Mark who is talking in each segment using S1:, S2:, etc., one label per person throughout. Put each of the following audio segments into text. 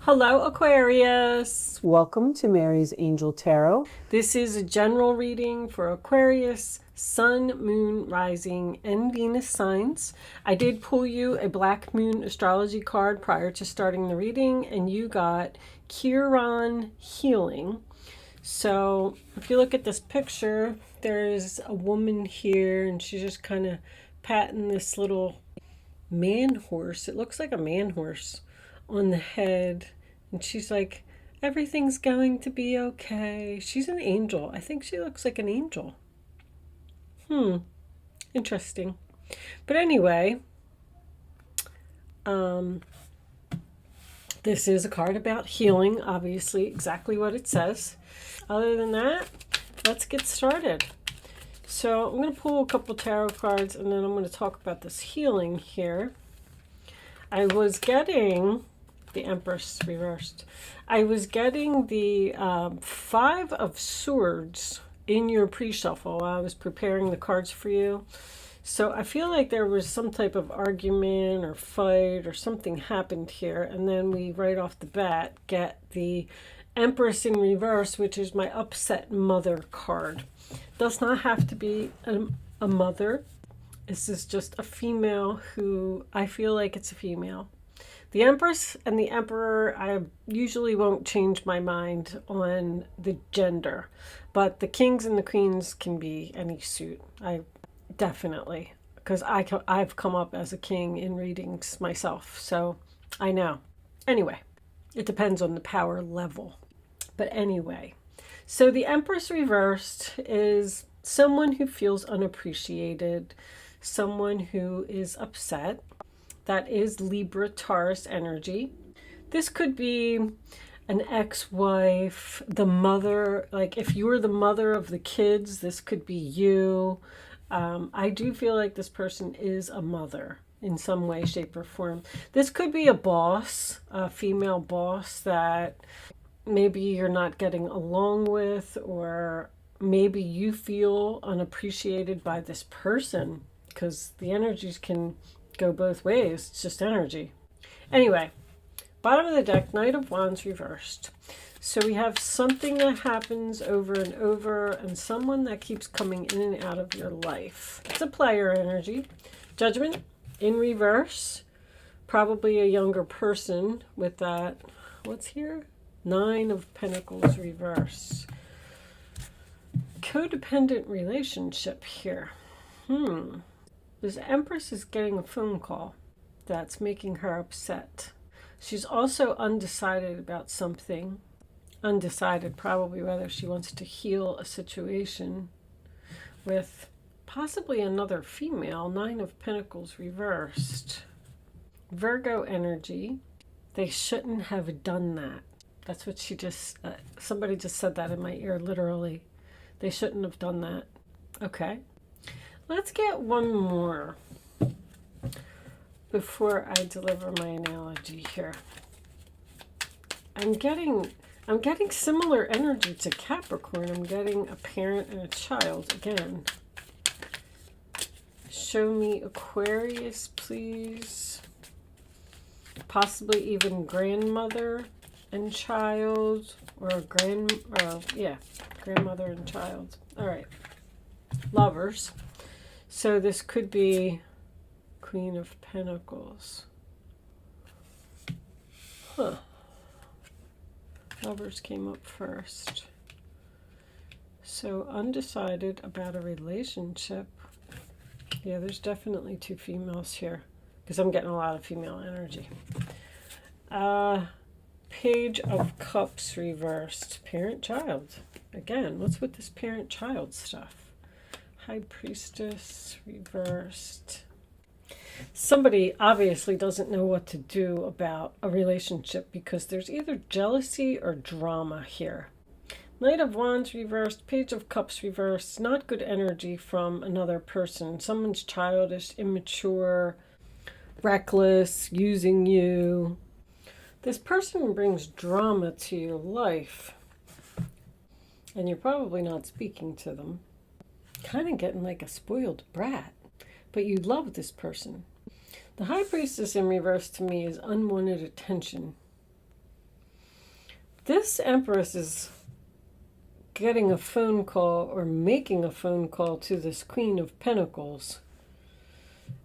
S1: Hello, Aquarius.
S2: Welcome to Mary's Angel Tarot.
S1: This is a general reading for Aquarius, Sun, Moon, Rising, and Venus signs. I did pull you a Black Moon astrology card prior to starting the reading, and you got Chiron healing. So if you look at this picture, there's a woman here, and she's just kind of patting this little man horse. It looks like a man horse on the head. And she's like, everything's going to be okay. She's an angel. I think she looks like an angel. Interesting. But anyway, this is a card about healing, obviously, exactly what it says. Other than that, let's get started. So I'm going to pull a couple tarot cards and then I'm going to talk about this healing here. I was getting the Empress reversed. I was getting the Five of Swords in your pre-shuffle while I was preparing the cards for you. So I feel like there was some type of argument or fight or something happened here. And then we, right off the bat, get the Empress in reverse, which is my upset mother card. Does not have to be a mother. This is just a female who, I feel like it's a female. The Empress and the Emperor, I usually won't change my mind on the gender. But the kings and the queens can be any suit. I definitely, because I've come up as a king in readings myself. So I know. Anyway, it depends on the power level. But anyway, so the Empress reversed is someone who feels unappreciated, someone who is upset. That is Libra Taurus energy. This could be an ex-wife, the mother, like if you were the mother of the kids, this could be you. I do feel like this person is a mother in some way, shape, or form. This could be a boss, a female boss that maybe you're not getting along with, or maybe you feel unappreciated by this person, because the energies can go both ways. It's just energy. Anyway, bottom of the deck, Knight of Wands reversed. So we have something that happens over and over and someone that keeps coming in and out of your life. It's a player energy. Judgment in reverse. Probably a younger person with that. What's here? Nine of Pentacles reverse. Codependent relationship here. This Empress is getting a phone call that's making her upset. She's also undecided about something. Undecided probably whether she wants to heal a situation with possibly another female. Nine of Pentacles reversed. Virgo energy. They shouldn't have done that. That's what she just, somebody just said that in my ear, literally. They shouldn't have done that. Okay. Let's get one more before I deliver my analogy here. I'm getting similar energy to Capricorn. I'm getting a parent and a child again. Show me Aquarius, please. Possibly even grandmother and child, or grandmother and child. All right. Lovers. So this could be Queen of Pentacles. Lovers came up first. So undecided about a relationship. Yeah, there's definitely two females here because I'm getting a lot of female energy. Page of Cups reversed. Parent-child. Again, what's with this parent-child stuff? High Priestess reversed. Somebody obviously doesn't know what to do about a relationship because there's either jealousy or drama here. Knight of Wands reversed. Page of Cups reversed. Not good energy from another person. Someone's childish, immature, reckless, using you. This person brings drama to your life. And you're probably not speaking to them. Kind of getting like a spoiled brat, but you love this person. The High Priestess in reverse to me is unwanted attention. This Empress is getting a phone call or making a phone call to this Queen of Pentacles.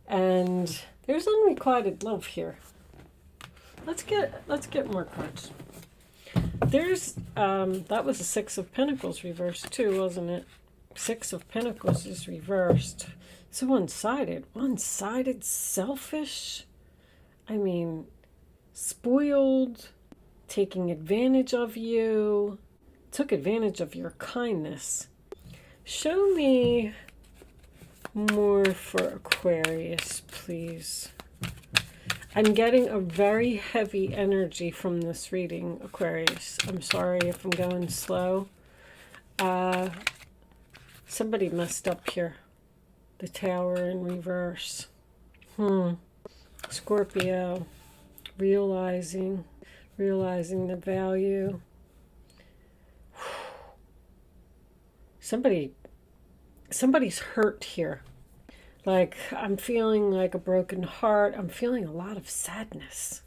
S1: And there's unrequited love here. Let's get more cards. There's that was a Six of Pentacles reversed too, wasn't it? Six of Pentacles is reversed. So one-sided, selfish. I mean, spoiled, taking advantage of you, took advantage of your kindness. Show me more for Aquarius, please. I'm getting a very heavy energy from this reading, Aquarius. I'm sorry if I'm going slow. Somebody messed up here. The Tower in reverse. Scorpio. Realizing the value. Somebody's hurt here. Like, I'm feeling like a broken heart. I'm feeling a lot of sadness.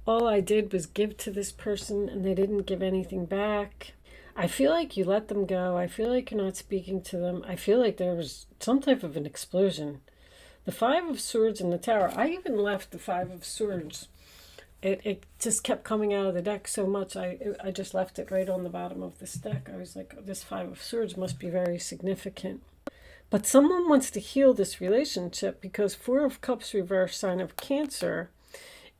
S1: All I did was give to this person and they didn't give anything back. I feel like you let them go. I feel like you're not speaking to them. I feel like there was some type of an explosion. The Five of Swords in the Tower. I even left the Five of Swords. It just kept coming out of the deck so much. I just left it right on the bottom of this deck. I was like, this Five of Swords must be very significant. But someone wants to heal this relationship because Four of Cups reverse, sign of Cancer,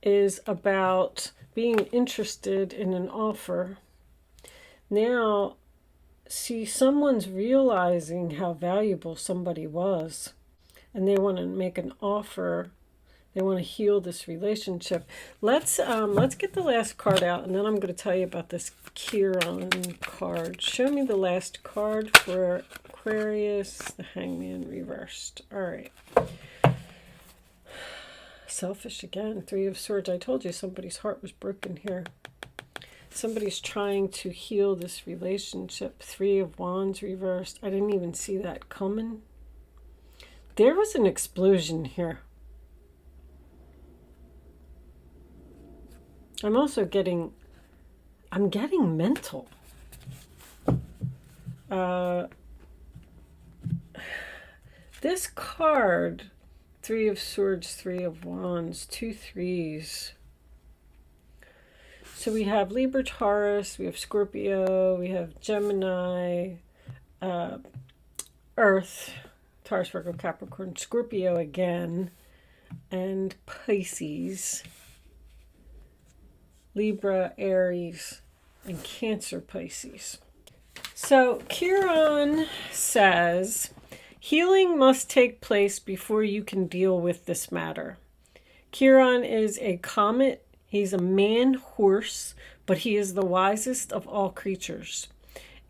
S1: is about being interested in an offer. Now, see, someone's realizing how valuable somebody was, and they want to make an offer. They want to heal this relationship. Let's get the last card out, and then I'm going to tell you about this Chiron card. Show me the last card for Aquarius, the Hangman reversed. All right. Selfish again. Three of Swords. I told you somebody's heart was broken here. Somebody's trying to heal this relationship. Three of Wands reversed. I didn't even see that coming. There was an explosion here. I'm also getting mental. This card, Three of Swords, Three of Wands, two threes. So we have Libra, Taurus, we have Scorpio, we have Gemini, Earth, Taurus, Virgo, Capricorn, Scorpio again, and Pisces, Libra, Aries, and Cancer, Pisces. So Chiron says, healing must take place before you can deal with this matter. Chiron is a comet. He's a man horse, but he is the wisest of all creatures.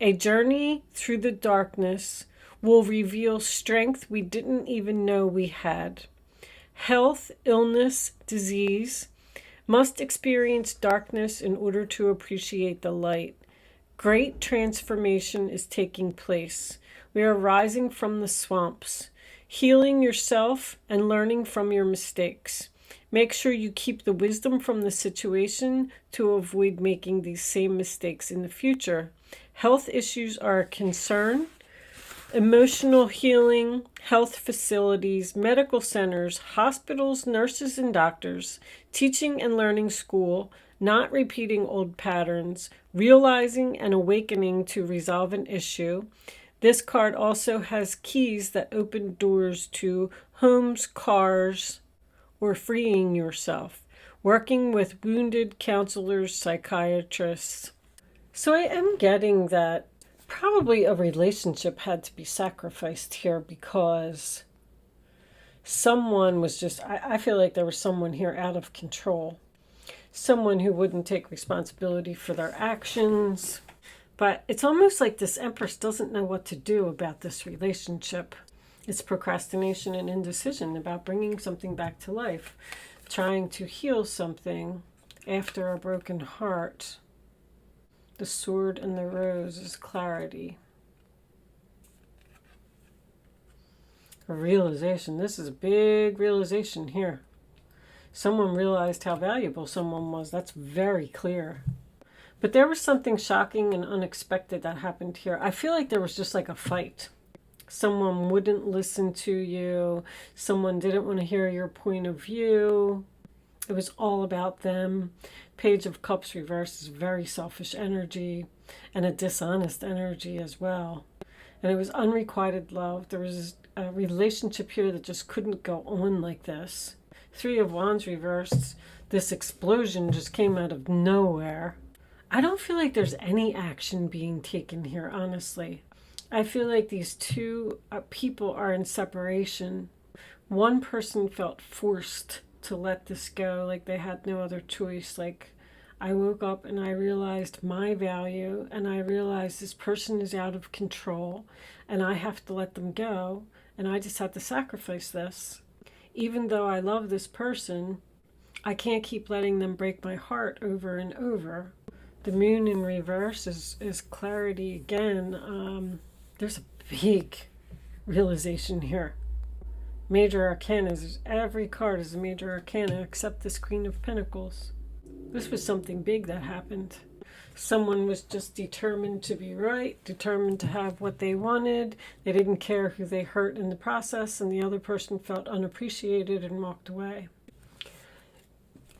S1: A journey through the darkness will reveal strength we didn't even know we had. Health, illness, disease must experience darkness in order to appreciate the light. Great transformation is taking place. We are rising from the swamps, healing yourself and learning from your mistakes. Make sure you keep the wisdom from the situation to avoid making these same mistakes in the future. Health issues are a concern. Emotional healing, health facilities, medical centers, hospitals, nurses and doctors, teaching and learning school, not repeating old patterns, realizing and awakening to resolve an issue. This card also has keys that open doors to homes, cars, or freeing yourself, working with wounded counselors, psychiatrists. So I am getting that probably a relationship had to be sacrificed here because someone was just, I feel like there was someone here out of control. Someone who wouldn't take responsibility for their actions. But it's almost like this Empress doesn't know what to do about this relationship. It's procrastination and indecision about bringing something back to life, trying to heal something after a broken heart. The Sword and the Rose is clarity. A realization. This is a big realization here. Someone realized how valuable someone was. That's very clear. But there was something shocking and unexpected that happened here. I feel like there was just like a fight. Someone wouldn't listen to you. Someone didn't want to hear your point of view. It was all about them. Page of Cups reversed is very selfish energy and a dishonest energy as well. And it was unrequited love. There was a relationship here that just couldn't go on like this. Three of Wands reversed. This explosion just came out of nowhere. I don't feel like there's any action being taken here, honestly. I feel like these two people are in separation. One person felt forced to let this go, like they had no other choice. Like, I woke up and I realized my value, and I realized this person is out of control and I have to let them go, and I just have to sacrifice this. Even though I love this person, I can't keep letting them break my heart over and over. The moon in reverse is clarity again. There's a big realization here. Major arcana is, every card is a major arcana except this Queen of Pentacles. This was something big that happened. Someone was just determined to be right, determined to have what they wanted. They didn't care who they hurt in the process, and the other person felt unappreciated and walked away.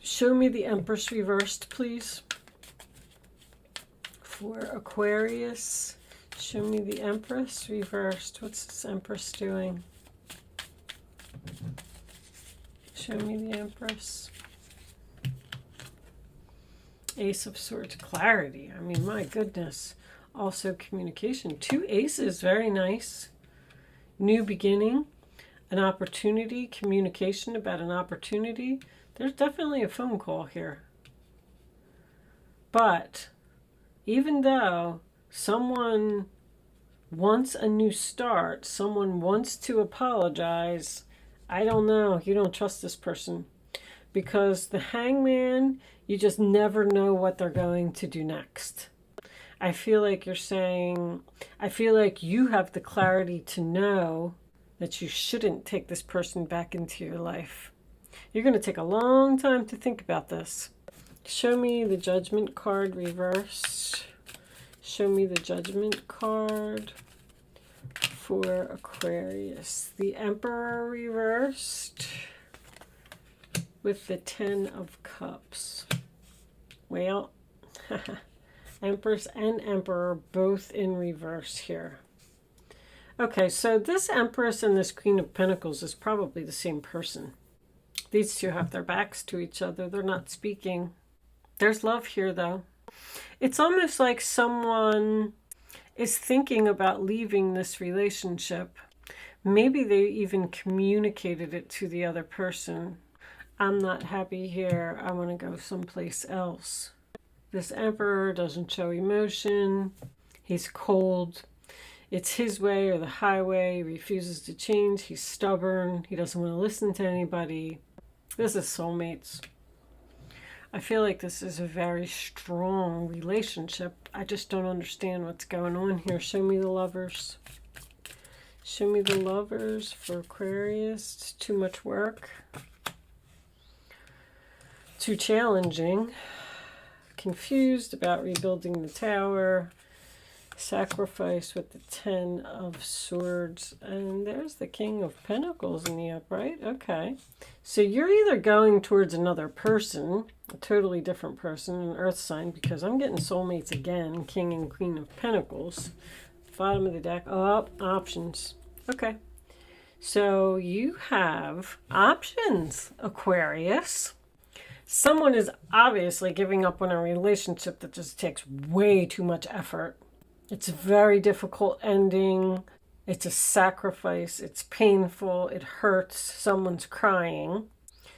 S1: Show me the Empress reversed, please. For Aquarius, show me the Empress reversed. What's this Empress doing? Show me the Empress. Ace of Swords, clarity. I mean, my goodness. Also communication. Two aces, very nice. New beginning, an opportunity, communication about an opportunity. There's definitely a phone call here. But even though someone wants a new start, someone wants to apologize, I don't know. You don't trust this person. Because the Hangman, you just never know what they're going to do next. I feel like you're saying, I feel like you have the clarity to know that you shouldn't take this person back into your life. You're going to take a long time to think about this. Show me the Judgment card reversed. Show me the Judgment card for Aquarius. The Emperor reversed with the Ten of Cups. Well, Empress and Emperor both in reverse here. Okay, so this Empress and this Queen of Pentacles is probably the same person. These two have their backs to each other. They're not speaking. There's love here, though. It's almost like someone is thinking about leaving this relationship. Maybe they even communicated it to the other person. I'm not happy here. I want to go someplace else. This Emperor doesn't show emotion. He's cold. It's his way or the highway. He refuses to change. He's stubborn. He doesn't want to listen to anybody. This is soulmates. I feel like this is a very strong relationship. I just don't understand what's going on here. Show me the Lovers. Show me the Lovers for Aquarius. It's too much work. Too challenging. Confused about rebuilding the tower. Sacrifice with the Ten of Swords. And there's the King of Pentacles in the upright. Okay. So you're either going towards another person, a totally different person, an earth sign, because I'm getting soulmates again, King and Queen of Pentacles. Bottom of the deck. Oh, options. Okay. So you have options, Aquarius. Someone is obviously giving up on a relationship that just takes way too much effort. It's a very difficult ending. It's a sacrifice. It's painful. It hurts. Someone's crying.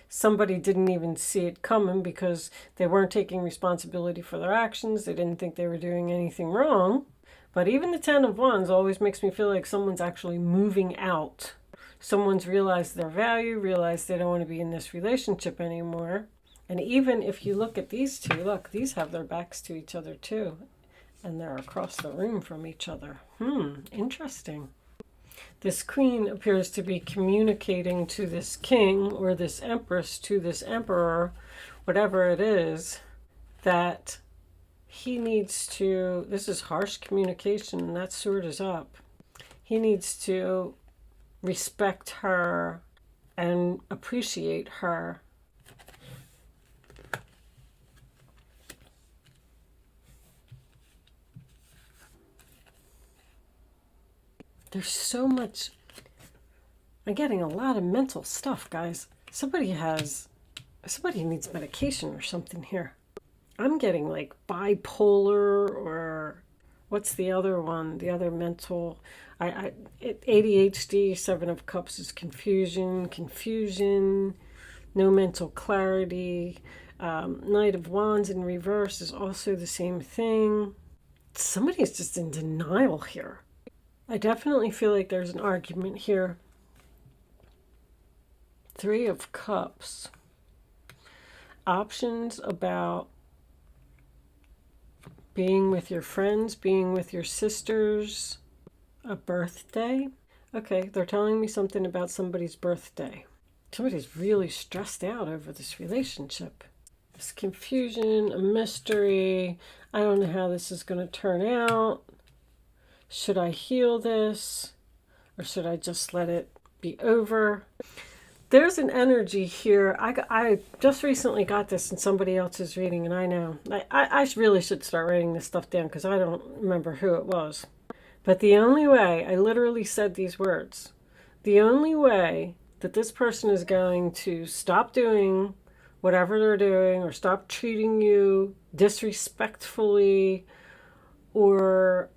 S1: Somebody didn't even see it coming because they weren't taking responsibility for their actions. They didn't think they were doing anything wrong. But even the Ten of Wands always makes me feel like someone's actually moving out. Someone's realized their value, realized they don't want to be in this relationship anymore. And even if you look at these two, look, these have their backs to each other too. And they're across the room from each other. Interesting. This queen appears to be communicating to this king or this empress, to this emperor, whatever it is, that he needs to, this is harsh communication, and that sword is up. He needs to respect her and appreciate her. There's so much. I'm getting a lot of mental stuff, guys. Somebody needs medication or something here. I'm getting like bipolar, or what's the other one? The other mental. ADHD, Seven of Cups is confusion, no mental clarity. Knight of Wands in reverse is also the same thing. Somebody's just in denial here. I definitely feel like there's an argument here. Three of Cups. Options about being with your friends, being with your sisters, a birthday. Okay, they're telling me something about somebody's birthday. Somebody's really stressed out over this relationship. This confusion, a mystery. I don't know how this is going to turn out. Should I heal this, or should I just let it be over? There's an energy here. I just recently got this in somebody else's reading, and I know. I really should start writing this stuff down because I don't remember who it was. But the only way, I literally said these words, the only way that this person is going to stop doing whatever they're doing, or stop treating you disrespectfully, or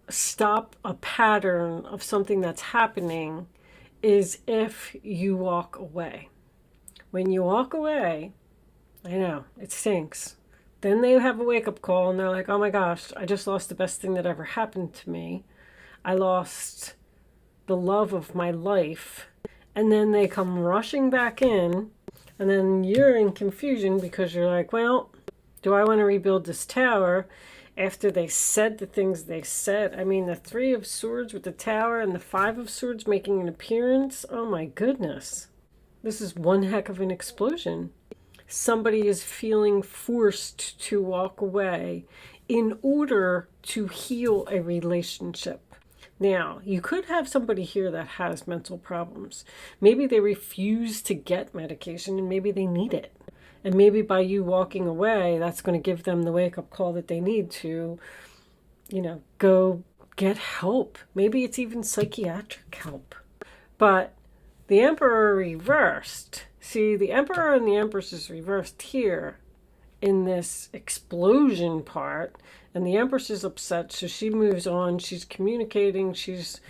S1: stop a pattern of something that's happening, is if you walk away. When you walk away, I know, it stinks. Then they have a wake-up call and they're like, oh my gosh, I just lost the best thing that ever happened to me. I lost the love of my life. And then they come rushing back in, and then you're in confusion because you're like, well, do I want to rebuild this tower? After they said the things they said. I mean, the Three of Swords with the Tower and the Five of Swords making an appearance. Oh my goodness. This is one heck of an explosion. Somebody is feeling forced to walk away in order to heal a relationship. Now, you could have somebody here that has mental problems. Maybe they refuse to get medication, and maybe they need it. And maybe by you walking away, that's going to give them the wake-up call that they need to, go get help. Maybe it's even psychiatric help. But the Emperor reversed. See, the Emperor and the Empress is reversed here in this explosion part. And the Empress is upset, so she moves on. She's communicating. She's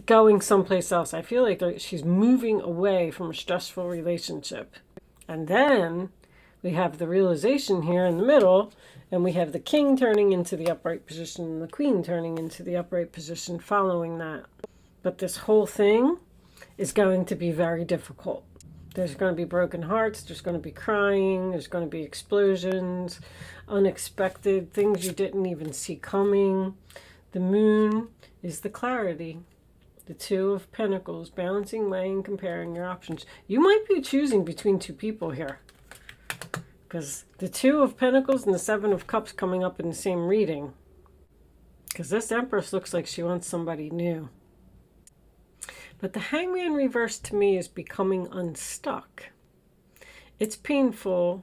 S1: going someplace else. I feel like she's moving away from a stressful relationship. And then we have the realization here in the middle, and we have the king turning into the upright position and the queen turning into the upright position following that. But this whole thing is going to be very difficult. There's going to be broken hearts, there's going to be crying, there's going to be explosions, unexpected things you didn't even see coming. The moon is the clarity. The Two of Pentacles, balancing, weighing, comparing your options. You might be choosing between two people here, because the Two of Pentacles and the Seven of Cups coming up in the same reading. Because this Empress looks like she wants somebody new. But the Hangman reverse to me is becoming unstuck. It's painful,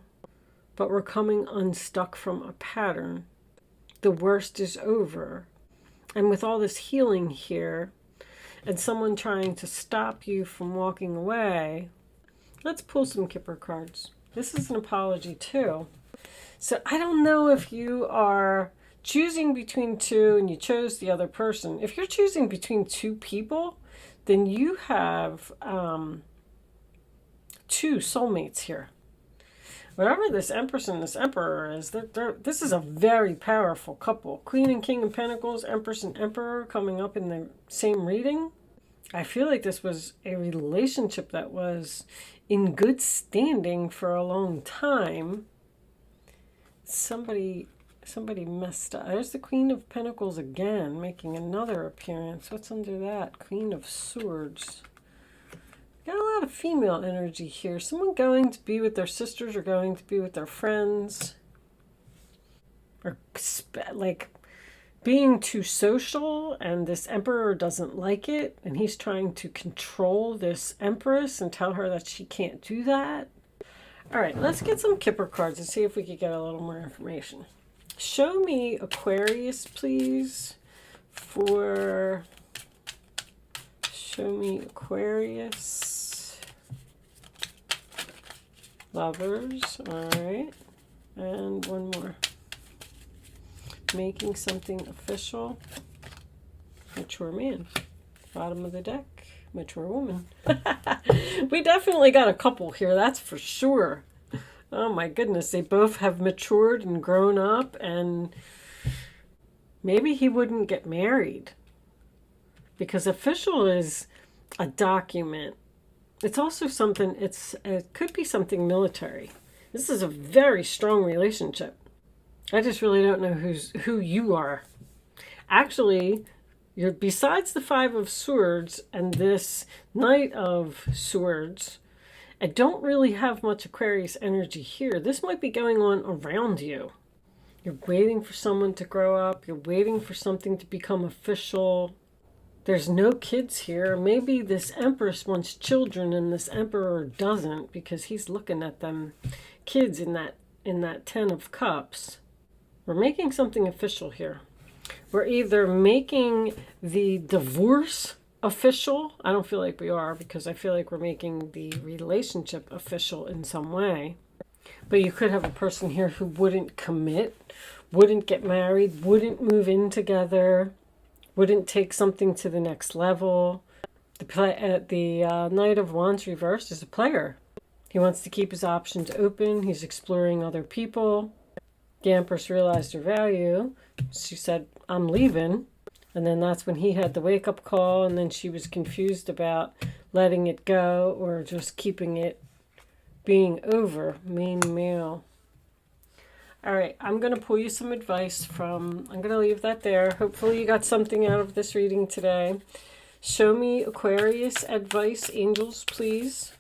S1: but we're coming unstuck from a pattern. The worst is over. And with all this healing here, and someone trying to stop you from walking away, let's pull some Kipper cards. This is an apology too. So I don't know if you are choosing between two and you chose the other person. If you're choosing between two people, then you have two soulmates here. Whatever this Empress and this Emperor is, this is a very powerful couple. Queen and King of Pentacles, Empress and Emperor coming up in the same reading. I feel like this was a relationship that was in good standing for a long time. Somebody Somebody messed up. There's the Queen of Pentacles again, making another appearance. What's under that? Queen of Swords. Got a lot of female energy here. Someone going to be with their sisters or going to be with their friends. Or like being too social, and this emperor doesn't like it. And he's trying to control this empress and tell her that she can't do that. All right, let's get some Kipper cards and see if we could get a little more information. Show me Aquarius, please, show me Aquarius. Lovers, all right. And one more. Making something official. Mature man. Bottom of the deck. Mature woman. We definitely got a couple here, that's for sure. Oh my goodness, they both have matured and grown up, and maybe he wouldn't get married because official is a document. It's also something, it could be something military. This is a very strong relationship. I just really don't know who you are. Actually, you're besides the Five of Swords and this Knight of Swords, I don't really have much Aquarius energy here. This might be going on around you. You're waiting for someone to grow up. You're waiting for something to become official. There's no kids here. Maybe this Empress wants children and this Emperor doesn't because he's looking at them kids in that Ten of Cups. We're making something official here. We're either making the divorce official. I don't feel like we are, because I feel like we're making the relationship official in some way. But you could have a person here who wouldn't commit, wouldn't get married, wouldn't move in together, wouldn't take something to the next level. The Knight of Wands reversed is a player. He wants to keep his options open. He's exploring other people. The Empress realized her value. She said, I'm leaving. And then that's when he had the wake-up call, and then she was confused about letting it go or just keeping it being over. Main male. All right, I'm going to pull you some advice I'm going to leave that there. Hopefully you got something out of this reading today. Show me Aquarius advice, angels, please.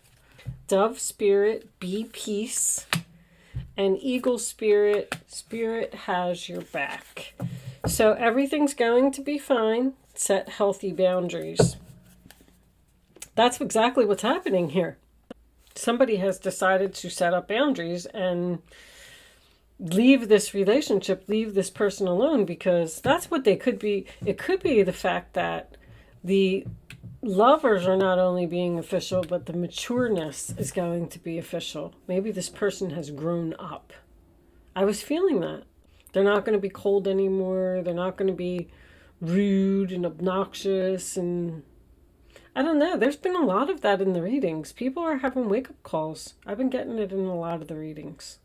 S1: Dove spirit, be peace. And eagle spirit, spirit has your back. So everything's going to be fine. Set healthy boundaries. That's exactly what's happening here. Somebody has decided to set up boundaries and leave this relationship, leave this person alone, because that's what they could be. It could be the fact that the lovers are not only being official, but the matureness is going to be official. Maybe this person has grown up. I was feeling that. They're not going to be cold anymore. They're not going to be rude and obnoxious. And I don't know. There's been a lot of that in the readings. People are having wake-up calls. I've been getting it in a lot of the readings.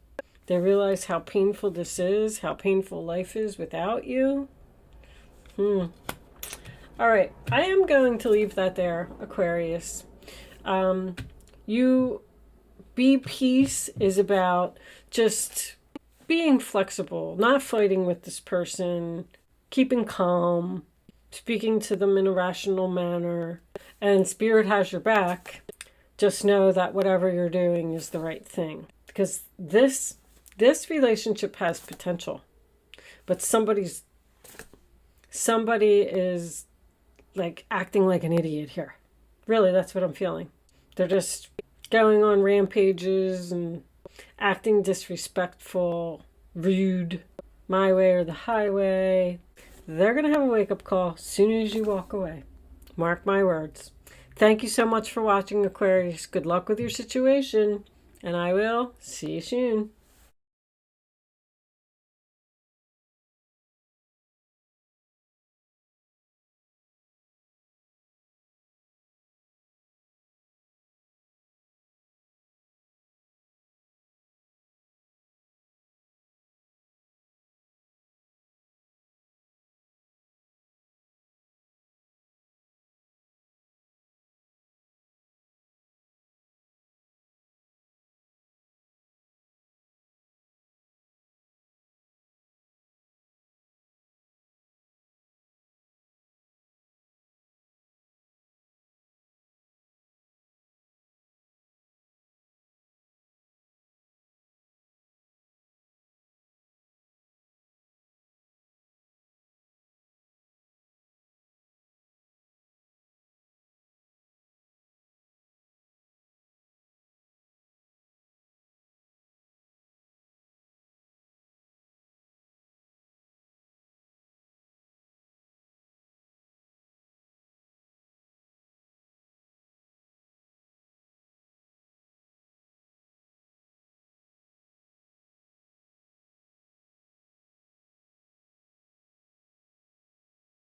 S1: They realize how painful this is, how painful life is without you. All right. I am going to leave that there, Aquarius. You be peace is about just being flexible, not fighting with this person, keeping calm, speaking to them in a rational manner, and spirit has your back. Just know that whatever you're doing is the right thing, because this relationship has potential, but somebody is like acting like an idiot here. Really, that's what I'm feeling. They're just going on rampages and acting disrespectful, rude, my way or the highway. They're going to have a wake-up call as soon as you walk away. Mark my words. Thank you so much for watching, Aquarius. Good luck with your situation, and I will see you soon.